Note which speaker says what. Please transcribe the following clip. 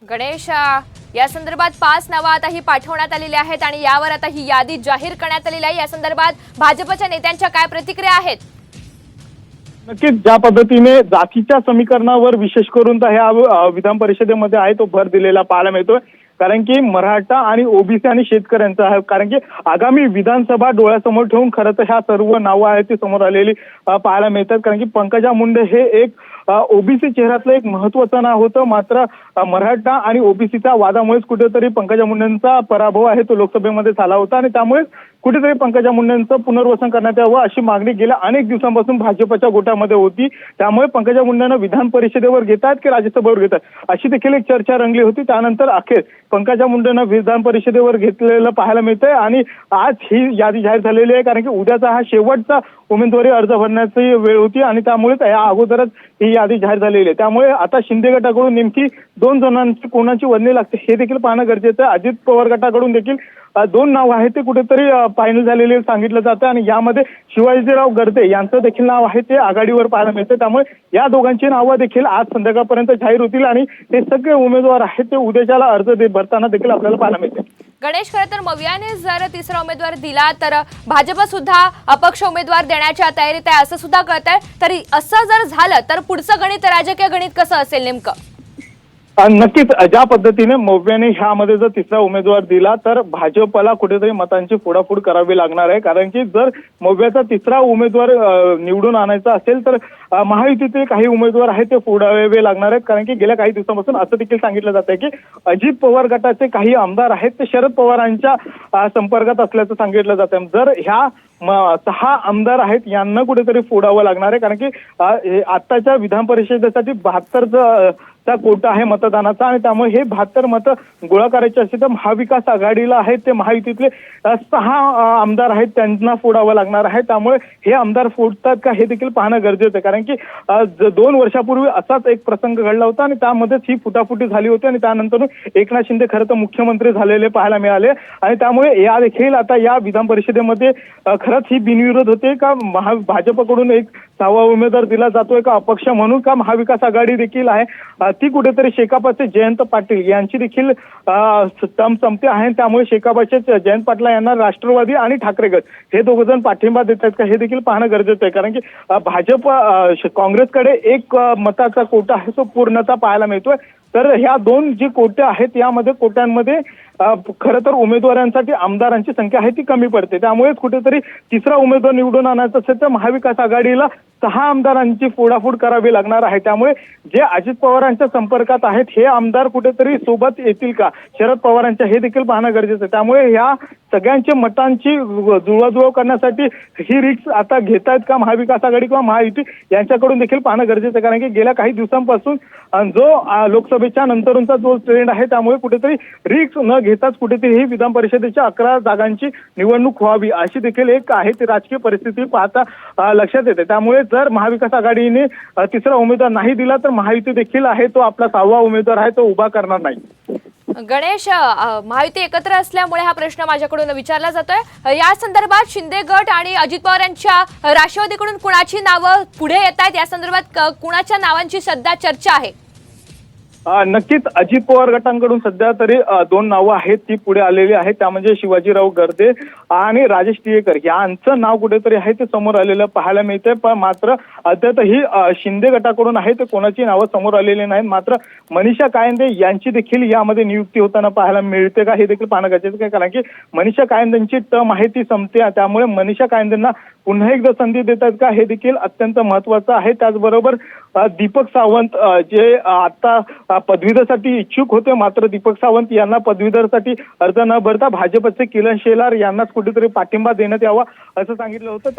Speaker 1: गणेश, या संदर्भात 5 नावं आता ही पाठवण्यात आलेली आहेत आणि यावर आता ही यादी जाहीर करण्यात आलेली आहे। या संदर्भात भाजपच्या नेत्यांच्या काय प्रतिक्रिया आहेत?
Speaker 2: नक्कीच ज्या पद्धतीने जातीच्या समीकरणावर विशेष करून तर ह्या विधान परिषदेमध्ये आहे तो भर दिलेला पाहायला मिळतोय। कारण की मराठा आणि ओबीसी आणि शेतकऱ्यांचा आहे, कारण की आगामी विधानसभा डोळ्यासमोर ठेवून खरं तर ह्या सर्व नावं आहेत ती समोर आलेली पाहायला मिळतात। कारण की पंकजा मुंडे हे एक ओबीसी चेहऱ्यातलं एक महत्त्वाचं नाव होतं, मात्र मराठा आणि ओबीसीच्या वादामुळेच कुठेतरी पंकजा मुंडेंचा पराभव आहे तो लोकसभेमध्ये झाला होता आणि त्यामुळे कुठेतरी पंकजा मुंडेंचं पुनर्वसन करण्यात यावं अशी मागणी गेल्या अनेक दिवसांपासून भाजपच्या गोटामध्ये होती। त्यामुळे पंकजा मुंडेंना विधान परिषदेवर घेतात की राज्यसभेवर घेतात अशी देखील एक चर्चा रंगली होती। त्यानंतर अखेर पंकजा मुंडेंना विधान परिषदेवर घेतलेलं पाहायला मिळतंय आणि आज ही यादी जाहीर झालेली आहे। कारण की उद्याचा हा शेवटचा उमेदवारी अर्ज भरण्याची वेळ होती आणि त्यामुळेच या अगोदरच ही यादी जाहीर झालेली आहे। त्यामुळे आता शिंदे गटाकडून नेमकी 2 जणांची कोणाची वर्णी लागते हे देखील पाहणं गरजेचं आहे। अजित पवार गटाकडून देखील 2 नाव आहेत ते कुठेतरी फायनल झालेले सांगितलं जातं आणि यामध्ये शिवाजीराव गर्दे यांचं देखील नाव आहे ते आघाडीवर पाहायला मिळतं। त्यामुळे या दोघांची नावं देखील आज संध्याकाळपर्यंत जाहीर होतील आणि हे सगळे उमेदवार आहेत ते उद्याच्याला अर्ज भरताना देखील आपल्याला पाहायला मिळते।
Speaker 1: गणेश, खरं तर मवियाने जर तिसरा उमेदवार दिला तर भाजप सुद्धा अपक्ष उमेदवार देण्याच्या तयारीत आहे असं सुद्धा कळतंय। तरी असं जर झालं तर पुढचं गणित, राजकीय गणित कसं असेल नेमकं?
Speaker 2: नक्कीच ज्या पद्धतीने मव्याने ह्यामध्ये जर तिसरा उमेदवार दिला तर भाजपला कुठेतरी मतांची फोडाफोड करावी लागणार आहे। कारण की जर मव्याचा तिसरा उमेदवार निवडून आणायचा असेल तर महायुतीचे काही उमेदवार आहेत ते फोडावे लागणार आहेत। कारण की गेल्या काही दिवसांपासून असं देखील सांगितलं जात आहे की अजित पवार गटाचे काही आमदार आहेत ते शरद पवारांच्या संपर्कात असल्याचं सांगितलं जात आहे। जर ह्या 6 आमदार आहेत यांना कुठेतरी फोडावं लागणार आहे। कारण की आताच्या विधान परिषदेसाठी 72 चा कोटा आहे मतदानाचा आणि त्यामुळे हे 72 मतं गोळा करायचे असतील तर महाविकास आघाडीला आहेत ते महायुतीतले 6 आमदार आहेत त्यांना फोडावं लागणार आहे। त्यामुळे हे आमदार फोडतात का हे देखील पाहणं गरजेचं आहे। कारण की 2 वर्षापूर्वी असाच एक प्रसंग घडला होता आणि त्यामध्येच ही फुटाफुटी झाली होती आणि त्यानंतर एकनाथ शिंदे खरं तर मुख्यमंत्री झालेले पाहायला मिळाले आणि त्यामुळे या देखील आता या विधान परिषदेमध्ये खरंच ही बिनविरोध होते का भाजपकडून एक 6वा उमेदवार दिला जातोय का अपक्ष म्हणून का महाविकास आघाडी देखील आहे ती कुठेतरी शेकापचे जयंत पाटील यांची देखील टर्म संपते आहे। त्यामुळे शेकापचे जयंत पाटील यांना राष्ट्रवादी आणि ठाकरे गट हे दोघजण पाठिंबा देत आहेत का हे देखील पाहणं गरजेचं आहे। कारण की भाजप काँग्रेसकडे एक मताचा कोटा आहे तो पूर्णतः पाहायला मिळतोय। तर ह्या 2 जे कोटे आहेत यामध्ये कोट्यांमध्ये खरं तर उमेदवारांसाठी आमदारांची संख्या आहे ती कमी पडते। त्यामुळेच कुठेतरी तिसरा उमेदवार निवडून आणायचा असेल तर महाविकास आघाडीला 6 आमदारांची फोडाफोड करावी लागणार आहे। त्यामुळे जे अजित पवारांच्या संपर्कात आहेत हे आमदार कुठेतरी सोबत येतील का शरद पवारांच्या हे देखील पाहणं गरजेचं आहे। त्यामुळे ह्या सगळ्यांच्या मतांची जुळवाजुळव करण्यासाठी ही रिक्स आता घेत आहेत का महाविकास आघाडी किंवा महायुती यांच्याकडून देखील पाहणं गरजेचं आहे। कारण की गेल्या काही दिवसांपासून जो लोकसभेच्या नंतरचा जो ट्रेंड आहे त्यामुळे कुठेतरी रिक्स न घेताच कुठेतरी ही विधान परिषदेच्या 11 जागांची निवडणूक व्हावी अशी देखील एक आहे ती राजकीय परिस्थिती पाहता लक्षात येते। त्यामुळे जर महाविकास आघाडीने तिसरा उमेदवार नाही दिला तर महायुती देखील आहे तो आपला 6वा उमेदवार आहे तो उभा करणार नाही।
Speaker 1: गणेश, महायुती एकत्र असल्यामुळे हा प्रश्न माझ्याकडून विचारला जातोय। या संदर्भात शिंदे गट आणि अजित पवार यांच्या राष्ट्रवादीकडून कुणाची नावं पुढे येत आहेत या संदर्भात कुणाच्या नावांची सध्या चर्चा आहे?
Speaker 2: नक्कीच अजित पवार गटांकडून सध्या तरी 2 नावं आहेत ती पुढे आलेली आहेत। त्या म्हणजे शिवाजीराव गर्दे आणि राजेश टिळेकर यांचं नाव कुठेतरी आहे ते समोर आलेलं पाहायला मिळतंय। पण मात्र अद्यापही शिंदे गटाकडून आहे ते कोणाची नावं समोर आलेली नाहीत। मात्र मनीषा कायंदे यांची देखील यामध्ये नियुक्ती होताना पाहायला मिळते का हे देखील पाहणं गरजेचं आहे। कारण की मनीषा कायंदेंची टर्म आहे ती संपते त्यामुळे मनीषा कायंदेंना पुन्हा एकदा संधी देतात का हे देखील अत्यंत महत्त्वाचं आहे। त्याचबरोबर दीपक सावंत जे आता पदवीधरसाठी इच्छुक होते मात्र दीपक सावंत यांना पदवीधरसाठी अर्ज न भरता भाजपचे किरण शेलार यांनाच कुठेतरी पाठिंबा देण्यात यावा असं सांगितलं होतं।